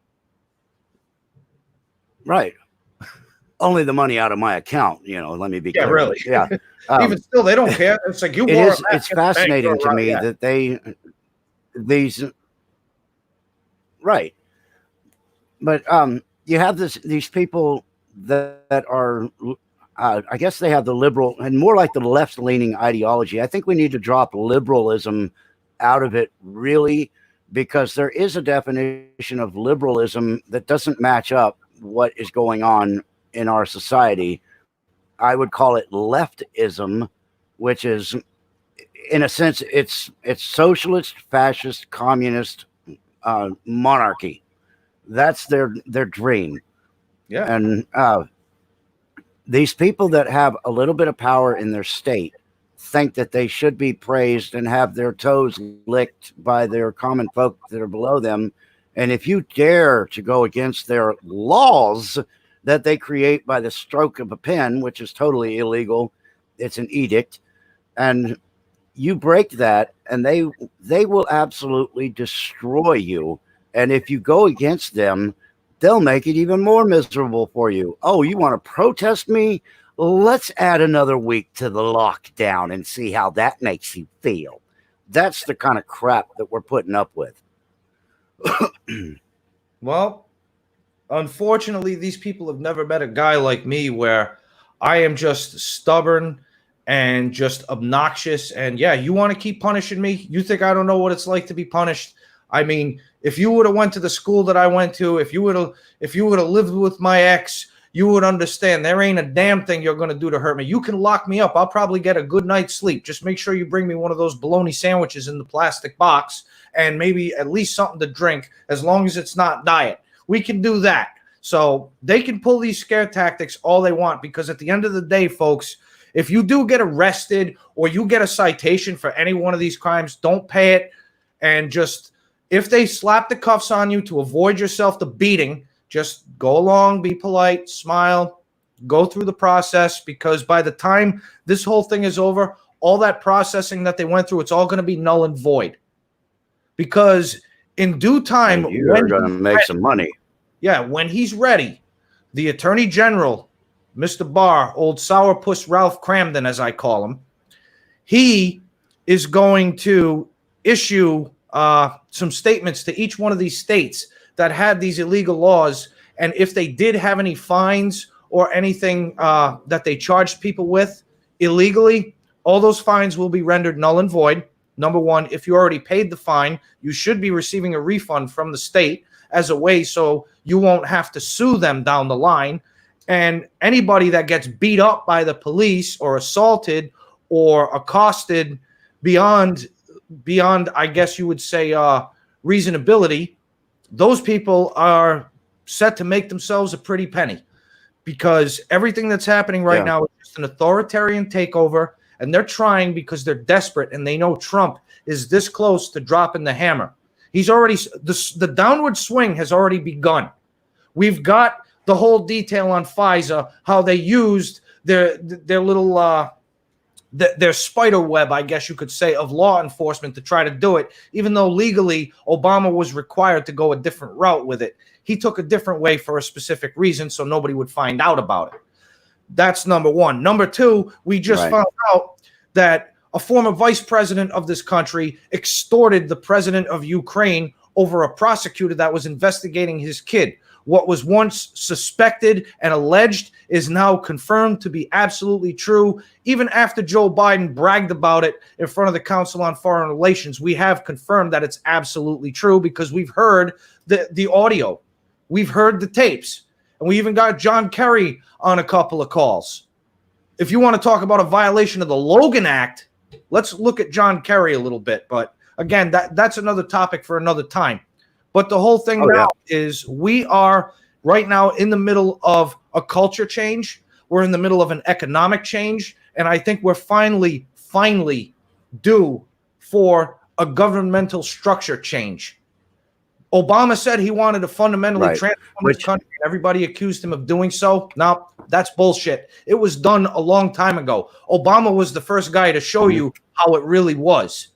Right. Only the money out of my account, let me be clear. Really. Yeah. Even still, they don't care. It's like it's fascinating to me that right. But you have these people that are, I guess they have the liberal and more like the left-leaning ideology. I think we need to drop liberalism out of it, really, because there is a definition of liberalism that doesn't match up what is going on in our society. I would call it leftism, which is, in a sense, it's socialist, fascist, communist monarchy. That's their dream. Yeah. And these people that have a little bit of power in their state think that they should be praised and have their toes licked by their common folk that are below them. And if you dare to go against their laws that they create by the stroke of a pen, which is totally illegal, it's an edict, and you break that, and they will absolutely destroy you. And if you go against them, they'll make it even more miserable for you. Oh, you want to protest me? Let's add another week to the lockdown and see how that makes you feel. That's the kind of crap that we're putting up with. Well, unfortunately, these people have never met a guy like me where I am just stubborn and just obnoxious. And yeah, you want to keep punishing me? You think I don't know what it's like to be punished? I mean, if you would have went to the school that I went to, if you would have lived with my ex, you would understand there ain't a damn thing you're going to do to hurt me. You can lock me up. I'll probably get a good night's sleep. Just make sure you bring me one of those bologna sandwiches in the plastic box and maybe at least something to drink, as long as it's not diet. We can do that. So they can pull these scare tactics all they want, because at the end of the day, folks, if you do get arrested or you get a citation for any one of these crimes, don't pay it. And just, if they slap the cuffs on you to avoid yourself the beating, just go along, be polite, smile, go through the process, because by the time this whole thing is over, all that processing that they went through, it's all going to be null and void. Because in due time, you're going to make some money. Yeah, when he's ready, the Attorney General, Mr. Barr, old sourpuss Ralph Cramden, as I call him, he is going to issue some statements to each one of these states that had these illegal laws, and if they did have any fines or anything that they charged people with illegally, all those fines will be rendered null and void. Number one, if you already paid the fine, you should be receiving a refund from the state as a way so you won't have to sue them down the line. And anybody that gets beat up by the police or assaulted or accosted beyond, I guess you would say, reasonability, those people are set to make themselves a pretty penny, because everything that's happening right now is just an authoritarian takeover, and they're trying because they're desperate and they know Trump is this close to dropping the hammer. He's already, the downward swing has already begun. We've got the whole detail on FISA, how they used their little their spider web, I guess you could say, of law enforcement to try to do it, even though legally Obama was required to go a different route with it. He took a different way for a specific reason, so nobody would find out about it. That's number one. Number two, we just found out that a former vice president of this country extorted the president of Ukraine over a prosecutor that was investigating his kid. What was once suspected and alleged is now confirmed to be absolutely true. Even after Joe Biden bragged about it in front of the Council on Foreign Relations, we have confirmed that it's absolutely true, because we've heard the audio. We've heard the tapes. And we even got John Kerry on a couple of calls. If you want to talk about a violation of the Logan Act, let's look at John Kerry a little bit. But again, that's another topic for another time. But the whole thing is we are right now in the middle of a culture change. We're in the middle of an economic change. And I think we're finally due for a governmental structure change. Obama said he wanted to fundamentally transform this country, and everybody accused him of doing so. No, that's bullshit. It was done a long time ago. Obama was the first guy to show you how it really was.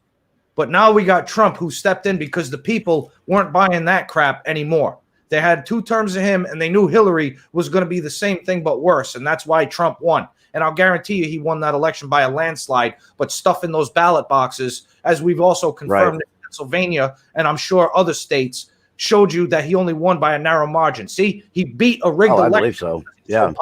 But now we got Trump, who stepped in because the people weren't buying that crap anymore. They had 2 terms of him, and they knew Hillary was going to be the same thing but worse, and that's why Trump won. And I'll guarantee you he won that election by a landslide, but stuff in those ballot boxes, as we've also confirmed in Pennsylvania, and I'm sure other states, showed you that he only won by a narrow margin. See, he beat a rigged election. I believe so. Yeah.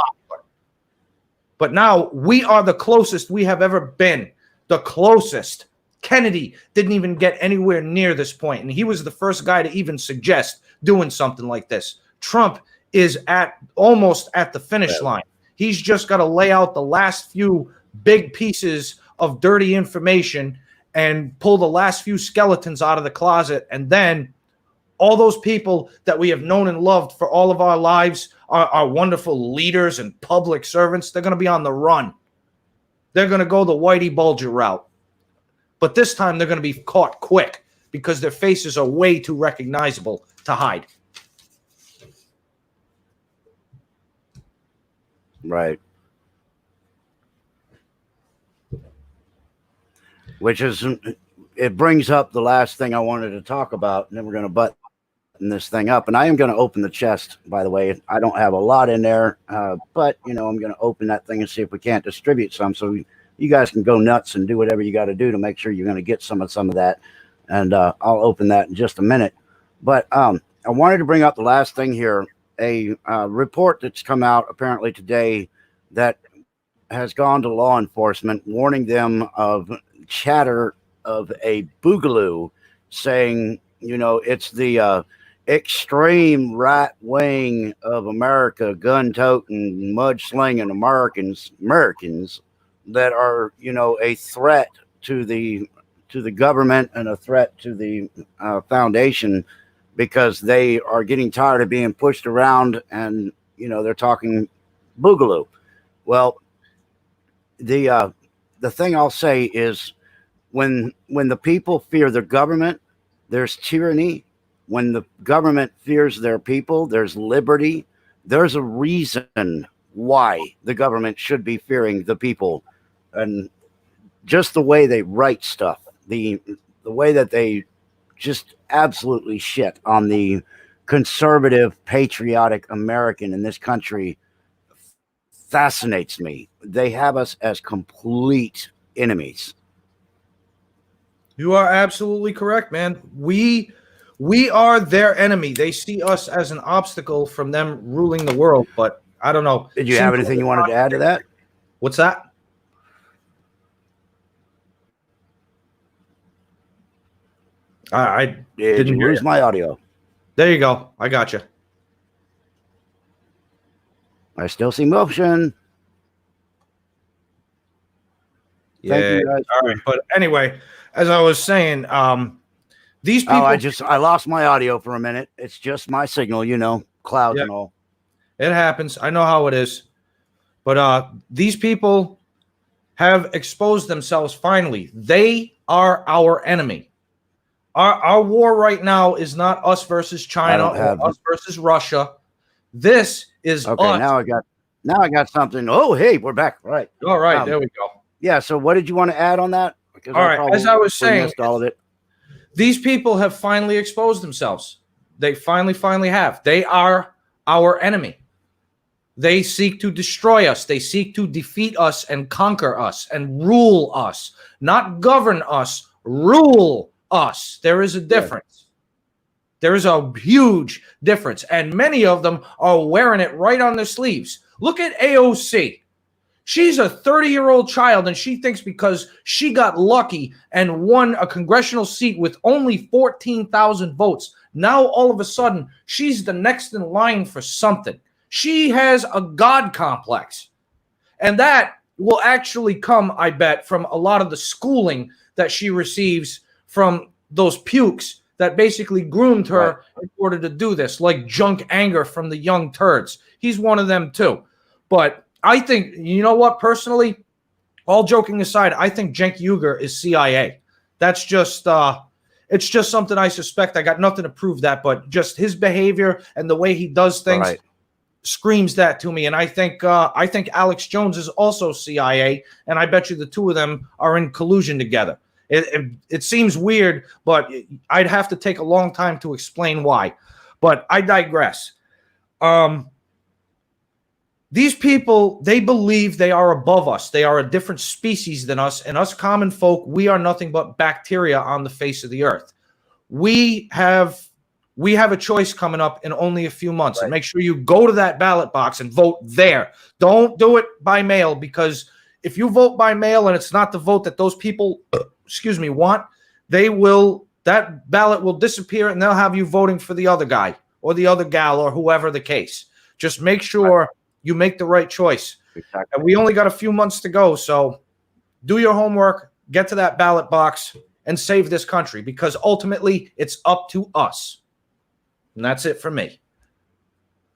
But now we are the closest we have ever been. The closest. Kennedy didn't even get anywhere near this point, and he was the first guy to even suggest doing something like this. Trump is almost at the finish line. He's just got to lay out the last few big pieces of dirty information and pull the last few skeletons out of the closet, and then all those people that we have known and loved for all of our lives, our wonderful leaders and public servants, they're going to be on the run. They're going to go the Whitey Bulger route. But this time they're going to be caught quick because their faces are way too recognizable to hide. Right. Which is, it brings up the last thing I wanted to talk about, and then we're going to button this thing up. And I am going to open the chest, by the way. I don't have a lot in there, but, you know, I'm going to open that thing and see if we can't distribute some. So you guys can go nuts and do whatever you got to do to make sure you're going to get some of that. And I'll open that in just a minute. But I wanted to bring up the last thing here, a report that's come out apparently today that has gone to law enforcement, warning them of chatter of a boogaloo saying, you know, it's the extreme right wing of America, gun-toting, mud-slinging Americans that are, you know, a threat to the government and a threat to the foundation, because they are getting tired of being pushed around, and, you know, they're talking boogaloo. Well, the thing I'll say is, when the people fear their government, there's tyranny. When the government fears their people, there's liberty. There's a reason why the government should be fearing the people. And just the way they write stuff, the way that they just absolutely shit on the conservative, patriotic American in this country fascinates me. They have us as complete enemies. You are absolutely correct, man. We are their enemy. They see us as an obstacle from them ruling the world, but I don't know. Did you have anything you wanted to add to that? What's that? I didn't hear lose my audio. There you go. I got you. I still see motion. Yeah. Thank you guys. All right. But anyway, as I was saying, these people. I lost my audio for a minute. It's just my signal, you know, clouds and all. It happens. I know how it is. But these people have exposed themselves finally. They are our enemy. Our war right now is not us versus China or us versus Russia. This is okay. Us. Now I got something. Oh, hey, we're back. Right. All right. There we go. Yeah. So what did you want to add on that? Because all right. As I was saying, missed all of it. These people have finally exposed themselves. They finally have. They are our enemy. They seek to destroy us. They seek to defeat us and conquer us and rule us, not govern us, rule us. There is a difference. There is a huge difference. And many of them are wearing it right on their sleeves. Look at AOC. She's a 30-year-old child, and she thinks because she got lucky and won a congressional seat with only 14,000 votes, now all of a sudden she's the next in line for something. She has a God complex. And that will actually come, I bet, from a lot of the schooling that she receives from those pukes that basically groomed her in order to do this, like Junk Anger from the Young Turds. He's one of them too. But I think, you know what, personally, all joking aside, I think Cenk Uygur is CIA. That's just, it's just something I suspect. I got nothing to prove that, but just his behavior and the way he does things screams that to me. And I think Alex Jones is also CIA, and I bet you the two of them are in collusion together. It seems weird, but I'd have to take a long time to explain why. But I digress. These people, they believe they are above us. They are a different species than us. And us common folk, we are nothing but bacteria on the face of the earth. We have we have a choice coming up in only a few months. Right. And make sure you go to that ballot box and vote there. Don't do it by mail, because if you vote by mail and it's not the vote that those people, want, that ballot will disappear and they'll have you voting for the other guy or the other gal or whoever the case. Just make sure you make the right choice. Exactly. And we only got a few months to go. So do your homework, get to that ballot box, and save this country, because ultimately it's up to us. And that's it for me.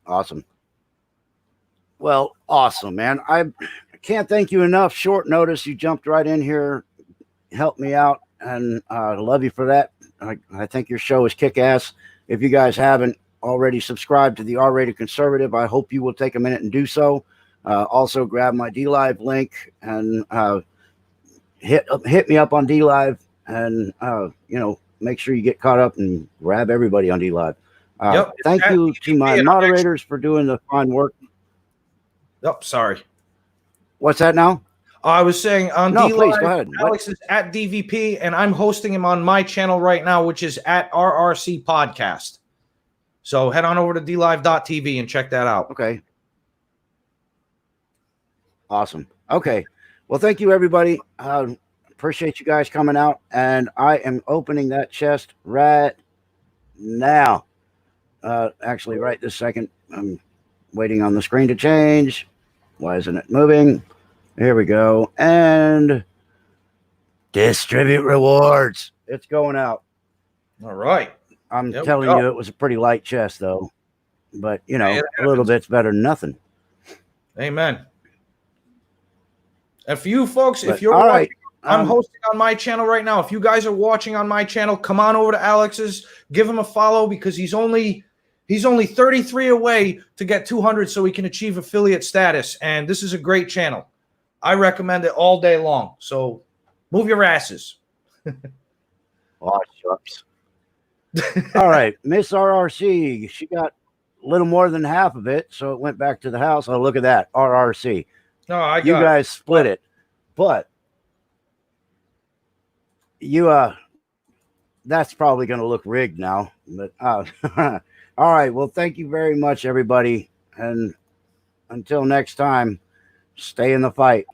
Awesome. Well, awesome, man. I can't thank you enough. Short notice. You jumped right in here, helped me out, and I love you for that. I think your show is kick-ass. If you guys haven't already subscribed to the R-Rated Conservative, I hope you will take a minute and do so. Also, grab my DLive link and hit me up on DLive, and make sure you get caught up and grab everybody on DLive. Thank you to my moderators for doing the fine work. Oh, sorry. What's that now? I was saying on no, DLive, please go ahead. Alex is at DVP, and I'm hosting him on my channel right now, which is at RRC Podcast. So head on over to DLive.tv and check that out. Okay. Awesome. Okay. Well, thank you, everybody. Appreciate you guys coming out, and I am opening that chest right now. Actually, right this second. I'm waiting on the screen to change. Why isn't it moving? Here we go. And distribute rewards. It's going out. All right. I'm telling you, it was a pretty light chest, though. But, a little bit's better than nothing. Amen. And for you folks, if you're watching, I'm hosting on my channel right now. If you guys are watching on my channel, come on over to Alex's. Give him a follow, because he's only 33 away to get 200 so he can achieve affiliate status. And this is a great channel. I recommend it all day long. So move your asses. Oh, shucks. All right. Miss RRC, she got a little more than half of it, so it went back to the house. Oh, look at that. RRC. No, you guys split it. But that's probably going to look rigged now. But all right. Well, thank you very much, everybody. And until next time, stay in the fight.